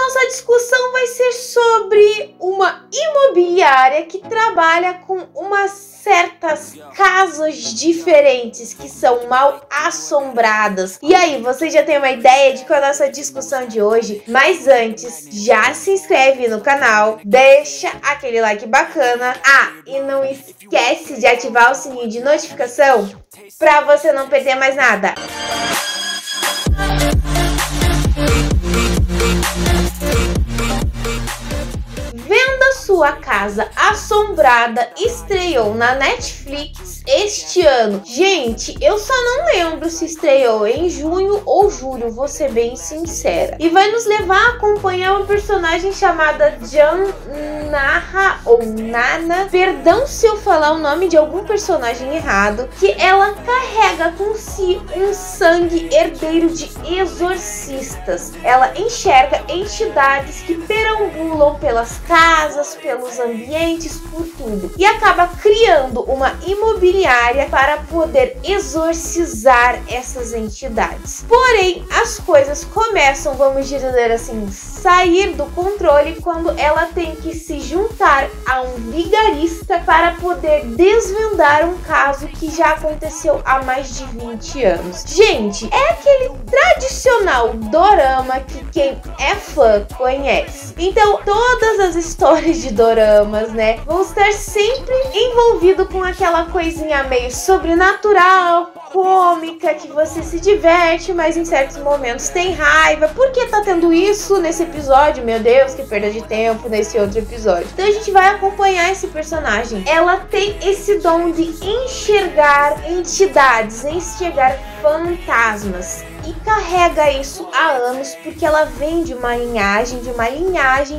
nossa discussão vai ser sobre uma imobiliária que trabalha com umas certas casas diferentes que são mal assombradas. E aí, você já tem uma ideia de qual é a nossa discussão de hoje? Mas antes, já se inscreve no canal, deixa aquele like bacana. Ah, e não esquece de ativar o sininho de notificação para você não perder mais nada. Venda Sua Casa Assombrada estreou na Netflix este ano. Gente, eu só não lembro se estreou em junho ou julho, vou ser bem sincera. E vai nos levar a acompanhar uma personagem chamada Janaha ou Nana. Perdão se eu falar o nome de algum personagem errado. Que ela carrega com si um sangue herdeiro de exorcistas. Ela enxerga entidades que perambulam pelas casas, pelos ambientes, por tudo. E acaba criando uma imobiliária para poder exorcizar essas entidades. Porém, as coisas começam, vamos dizer assim, sair do controle quando ela tem que se juntar a um vigarista para poder desvendar um caso que já aconteceu há mais de 20 anos. Gente, é aquele tradicional dorama que quem é fã conhece. Então, todas as histórias de doramas, né, vão estar sempre envolvido com aquela coisinha meio sobrenatural, cômica, que você se diverte, mas em certos momentos tem raiva. Por que tá tendo isso nesse episódio? Meu Deus, que perda de tempo nesse outro episódio. Então a gente vai acompanhar esse personagem. Ela tem esse dom de enxergar entidades, enxergar fantasmas. E carrega isso há anos porque ela vem de uma linhagem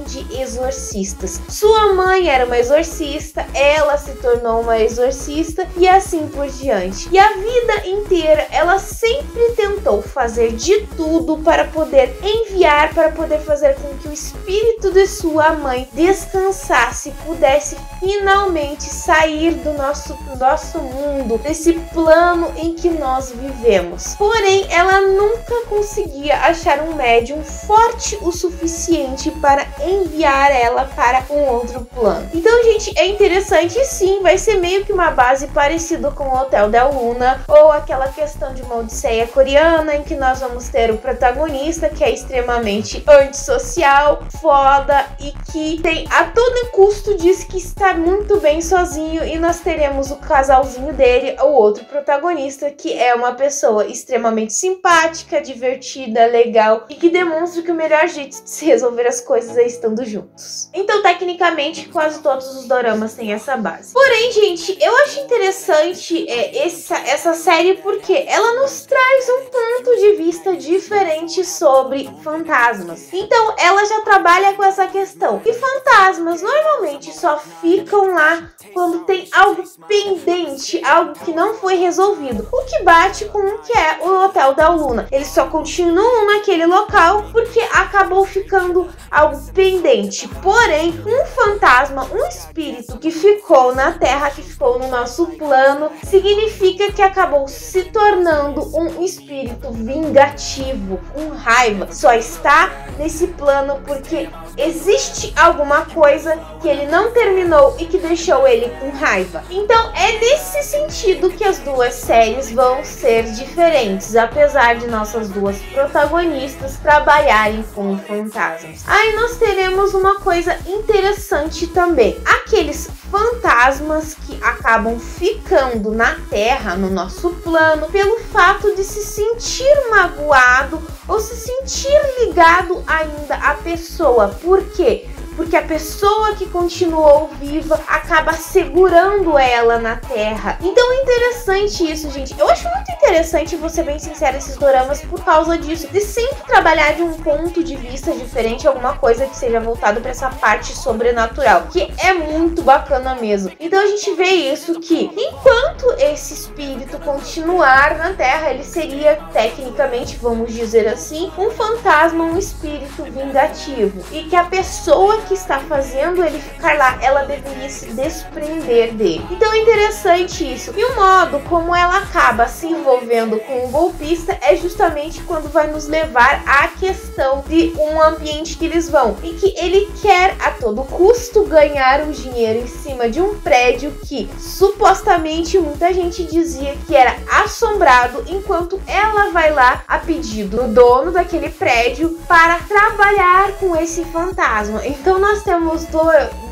de exorcistas. Sua mãe era uma exorcista, ela se tornou uma exorcista e assim por diante. E a vida inteira ela sempre tentou fazer de tudo para poder enviar, para poder fazer com que o espírito de sua mãe descansasse, pudesse finalmente sair do nosso mundo, desse plano em que nós vivemos. Porém, ela nunca conseguia achar um médium forte o suficiente para enviar ela para um outro plano. Então, gente, é interessante sim, vai ser meio que uma base parecida com o Hotel da Luna ou aquela questão de uma odisseia coreana em que nós vamos ter o protagonista que é extremamente antissocial, foda e que tem a todo custo diz que está muito bem sozinho, e nós teremos o casalzinho dele, o outro protagonista que é uma pessoa extremamente simpática, divertida, legal e que demonstra que o melhor jeito de se resolver as coisas é estando juntos. Então, tecnicamente, quase todos os doramas têm essa base. Porém, gente, eu acho interessante essa série porque ela nos traz um ponto de vista diferente sobre fantasmas. Então, ela já trabalha com essa questão. E fantasmas normalmente só ficam lá quando tem algo pendente, algo que não foi resolvido. O que bate com o que é o Hotel da Luna. Eles só continuam naquele local porque acabou ficando algo pendente. Porém, um fantasma, um espírito que ficou na Terra, que ficou no nosso plano, significa que acabou se tornando um espírito vingativo, com raiva. Só está nesse plano porque existe alguma coisa que ele não terminou e que deixou ele com raiva. Então é nesse sentido que as duas séries vão ser diferentes, apesar de nossas duas protagonistas trabalharem com fantasmas. Aí nós teremos uma coisa interessante também. Aqueles fantasmas que acabam ficando na Terra, no nosso plano, pelo fato de se sentir magoado ou se sentir ligado ainda à pessoa. Por quê? Porque a pessoa que continuou viva acaba segurando ela na Terra. Então é interessante isso, gente. Eu acho muito interessante, vou ser bem sincera, esses doramas por causa disso. De sempre trabalhar de um ponto de vista diferente, alguma coisa que seja voltado para essa parte sobrenatural, que é muito bacana mesmo. Então a gente vê isso, que enquanto esse espírito continuar na Terra, ele seria tecnicamente, vamos dizer assim, um fantasma, um espírito vingativo. E que a pessoa que está fazendo ele ficar lá, ela deveria se desprender dele. Então é interessante isso. E o modo como ela acaba se envolvendo com o golpista é justamente quando vai nos levar à questão de um ambiente que eles vão, e que ele quer a todo custo ganhar um dinheiro em cima de um prédio que supostamente muita gente dizia que era assombrado, enquanto ela vai lá a pedido do dono daquele prédio para trabalhar com esse fantasma. Então nós temos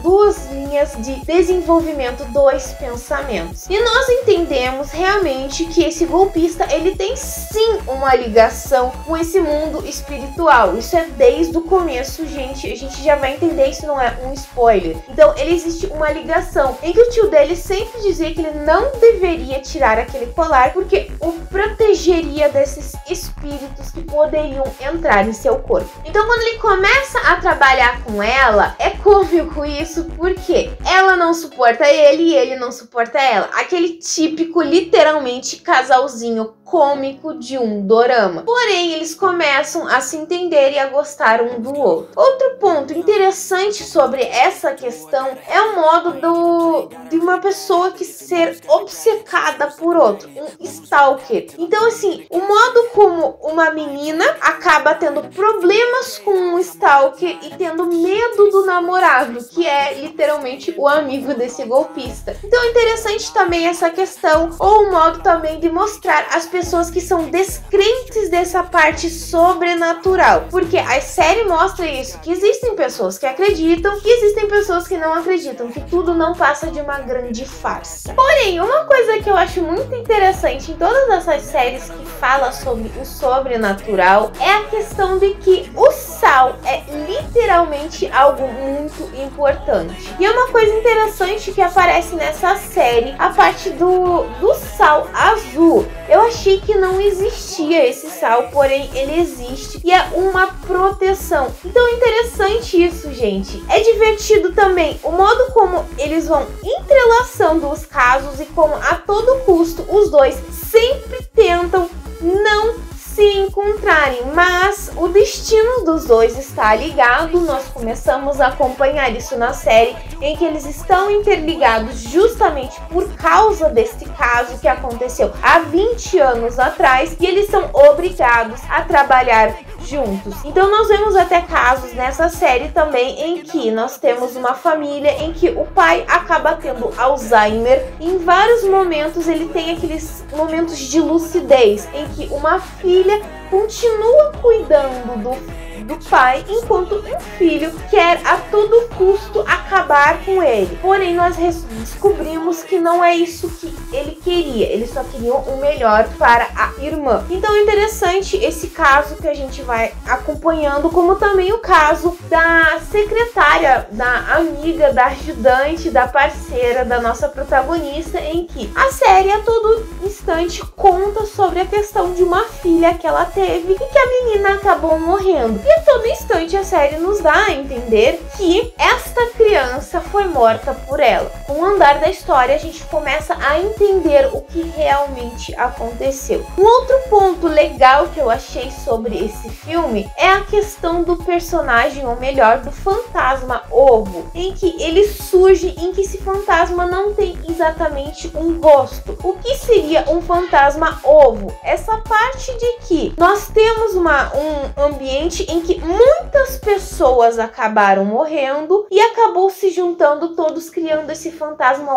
duas linhas de desenvolvimento, dois pensamentos, e nós entendemos realmente que esse golpista ele tem sim uma ligação com esse mundo espiritual. Isso é desde o começo, gente, a gente já vai entender, isso não é um spoiler. Então ele existe uma ligação em que o tio dele sempre dizia que ele não deveria tirar aquele colar porque o protegeria desses espíritos que poderiam entrar em seu corpo. Então quando ele começa a trabalhar com ela, é cômico isso, porque ela não suporta ele e ele não suporta ela. Aquele típico, literalmente, casalzinho cômico de um dorama. Porém, eles começam a se entender e a gostar um do outro. Outro ponto interessante sobre essa questão é o modo de uma pessoa que ser obcecada por outro, um stalker. Então, assim, o modo como uma menina acaba tendo problemas com um stalker e tendo medo do namorado, que é literalmente o amigo desse golpista. Então é interessante também essa questão, ou o modo também de mostrar as pessoas que são descrentes dessa parte sobrenatural, porque a série mostra isso, que existem pessoas que acreditam e existem pessoas que não acreditam, que tudo não passa de uma grande farsa. Porém, uma coisa que eu acho muito interessante em todas essas séries que fala sobre o sobrenatural é a questão de que o sal é literalmente algo muito importante. E é uma coisa interessante que aparece nessa série, a parte do sal azul. Eu achei que não existia esse sal, porém ele existe e é uma proteção. Então é interessante isso, gente. É divertido também o modo como eles vão entrelaçando os casos e como a todo custo os dois sempre tentam não se encontrarem, mas o destino dos dois está ligado. Nós começamos a acompanhar isso na série, em que eles estão interligados justamente por causa deste caso que aconteceu há 20 anos atrás, e eles são obrigados a trabalhar juntos. Então nós vemos até casos nessa série também em que nós temos uma família em que o pai acaba tendo Alzheimer e em vários momentos ele tem aqueles momentos de lucidez em que uma filha continua cuidando do pai, enquanto um filho quer a todo custo acabar com ele. Porém, nós descobrimos que não é isso que ele queria, ele só queria o melhor para a irmã. Então é interessante esse caso que a gente vai acompanhando, como também o caso da secretária, da amiga, da ajudante, da parceira da nossa protagonista, em que a série a todo instante conta sobre a questão de uma filha que ela teve e que a menina acabou morrendo. E a todo instante a série nos dá a entender que esta criança foi morta por ela. Com o andar da história a gente começa a entender o que realmente aconteceu. Um outro ponto legal que eu achei sobre esse filme é a questão do personagem, ou melhor, do fantasma ovo, em que ele surge, em que esse fantasma não tem exatamente um rosto. O que seria um fantasma ovo? Essa parte de que nós temos um ambiente em que muitas pessoas acabaram morrendo e acabou se juntando todos criando esse fantasma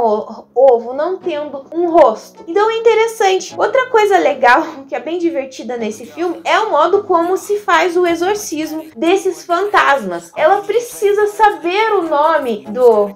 ovo, não tendo um rosto. Então é interessante. Outra coisa legal, que é bem divertida nesse filme, é o modo como se faz o exorcismo desses fantasmas. Ela precisa saber o nome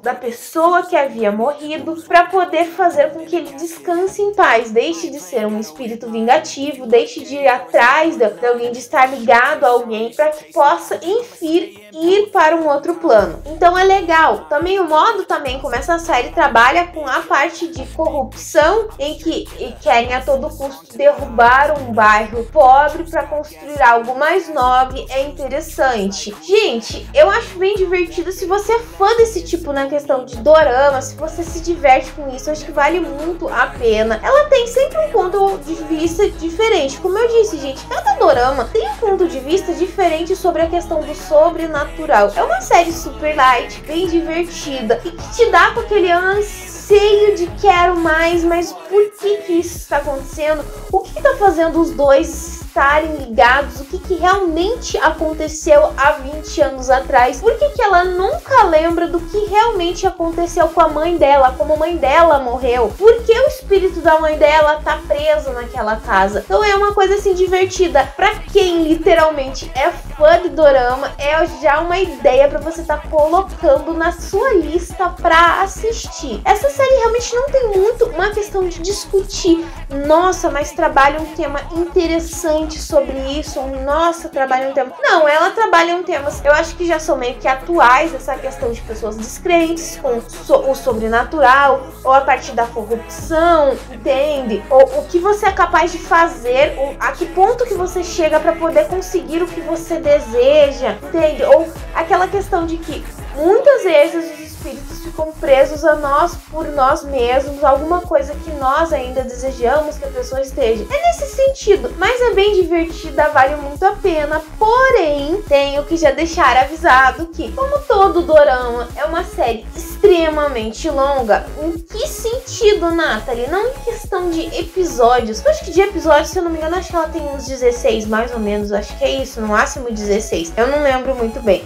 da pessoa que havia morrido para poder fazer com que ele descanse em paz, deixe de ser um espírito vingativo, deixe de ir atrás de alguém, de estar ligado a alguém, para que possa, enfim, ir para um outro plano. Então é legal. Também o modo também como essa série trabalha com a parte de corrupção, em que querem a todo custo derrubar um bairro pobre para construir algo mais nobre. É interessante. Gente, eu acho bem divertido. Se você é fã desse tipo na questão de dorama, se você se diverte com isso, acho que vale muito a pena. Ela tem sempre um ponto de vista diferente. Como eu disse, gente, cada dorama tem um ponto de vista diferente sobre a questão do sobrenatural. É uma série super light, bem divertida e que te dá com aquele anseio de quero mais, mas por que isso está acontecendo? O que está fazendo os dois estarem ligados? O que realmente aconteceu há 20 anos atrás? Por que ela nunca lembra do que realmente aconteceu com a mãe dela, como a mãe dela morreu? Por que o espírito da mãe dela tá preso naquela casa? Então é uma coisa assim divertida. Pra quem literalmente é fã de dorama, é já uma ideia pra você estar colocando na sua lista pra assistir. Essa série realmente não tem muito uma questão de discutir, nossa, mas trabalha um tema interessante sobre isso, nossa, trabalha um tema. Não, ela trabalha um tema, eu acho que já são meio que atuais, essa questão de pessoas descrentes com o sobrenatural, ou a partir da corrupção, entende? Ou o que você é capaz de fazer, ou a que ponto que você chega para poder conseguir o que você deseja, entende? Ou aquela questão de que muitas vezes os espíritos ficam presos a nós por nós mesmos, alguma coisa que nós ainda desejamos que a pessoa esteja. É nesse sentido, mas é bem divertida, vale muito a pena. Porém, tenho que já deixar avisado que, como todo dorama é uma série extremamente longa, em que sentido, Nathalie? Não em questão de episódios. Eu acho que de episódios, se eu não me engano, acho que ela tem uns 16, mais ou menos. Acho que é isso, no máximo 16. Eu não lembro muito bem.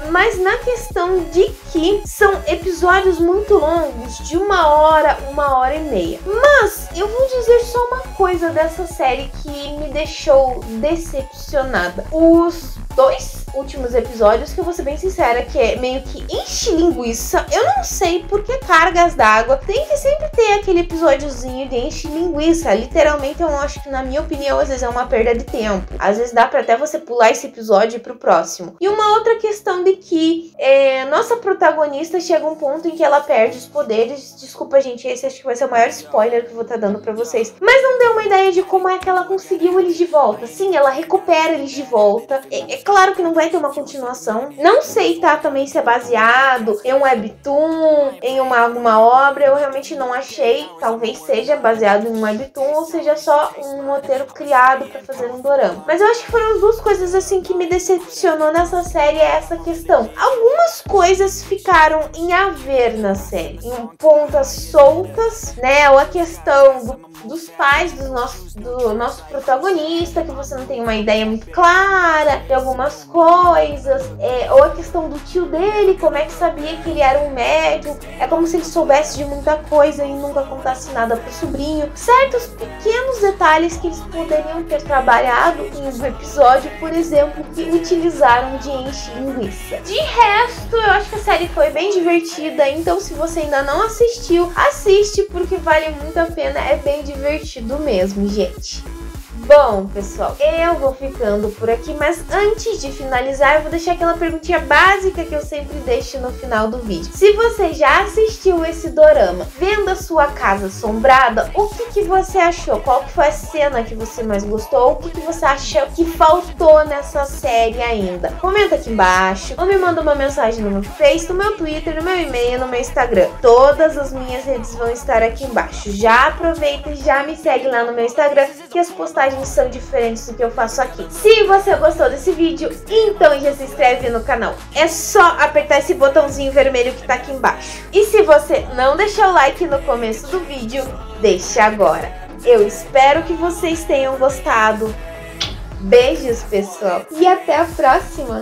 Mas na questão de que são episódios muito longos, de 1 hora e meia. Mas eu vou dizer só uma coisa dessa série que me deixou decepcionada. Os 2 últimos episódios, que eu vou ser bem sincera, que é meio que enche linguiça. Eu não sei por que cargas d'água. Tem que sempre ter aquele episódiozinho de enche linguiça. Literalmente, eu acho que, na minha opinião, às vezes é uma perda de tempo. Às vezes dá pra até você pular esse episódio e ir pro próximo. E uma outra questão de que nossa protagonista chega a um ponto em que ela perde os poderes. Desculpa, gente, esse acho que vai ser o maior spoiler que eu vou estar dando pra vocês. Mas não deu uma ideia de como é que ela conseguiu eles de volta. Sim, ela recupera eles de volta. É claro que não vai ter uma continuação. Não sei, tá, também se é baseado em um webtoon, em alguma obra. Eu realmente não achei. Talvez seja baseado em um webtoon ou seja só um roteiro criado pra fazer um dorama. Mas eu acho que foram as duas coisas assim que me decepcionou nessa série, é essa questão. Algumas coisas ficaram em a ver na série, em pontas soltas, né? Ou a questão dos pais do nosso protagonista, que você não tem uma ideia muito clara de algumas coisas, ou a questão do tio dele, como é que sabia que ele era um médium, é como se ele soubesse de muita coisa e nunca contasse nada pro sobrinho. Certos pequenos detalhes que eles poderiam ter trabalhado em um episódio, por exemplo, que utilizaram de enche linguiça. De resto, eu acho que a série foi bem divertida, então se você ainda não assistiu, assiste porque vale muito a pena, é bem divertido mesmo, gente. Bom, pessoal, eu vou ficando por aqui, mas antes de finalizar, eu vou deixar aquela perguntinha básica que eu sempre deixo no final do vídeo. Se você já assistiu esse dorama, vendo a sua casa assombrada, o que você achou? Qual que foi a cena que você mais gostou? O que você achou que faltou nessa série ainda? Comenta aqui embaixo, ou me manda uma mensagem no meu Face, no meu Twitter, no meu e-mail, no meu Instagram. Todas as minhas redes vão estar aqui embaixo. Já aproveita e já me segue lá no meu Instagram, que as postagens são diferentes do que eu faço aqui. Se você gostou desse vídeo, então já se inscreve no canal. É só apertar esse botãozinho vermelho que tá aqui embaixo. E se você não deixou o like no começo do vídeo, deixe agora. Eu espero que vocês tenham gostado. Beijos, pessoal. E até a próxima!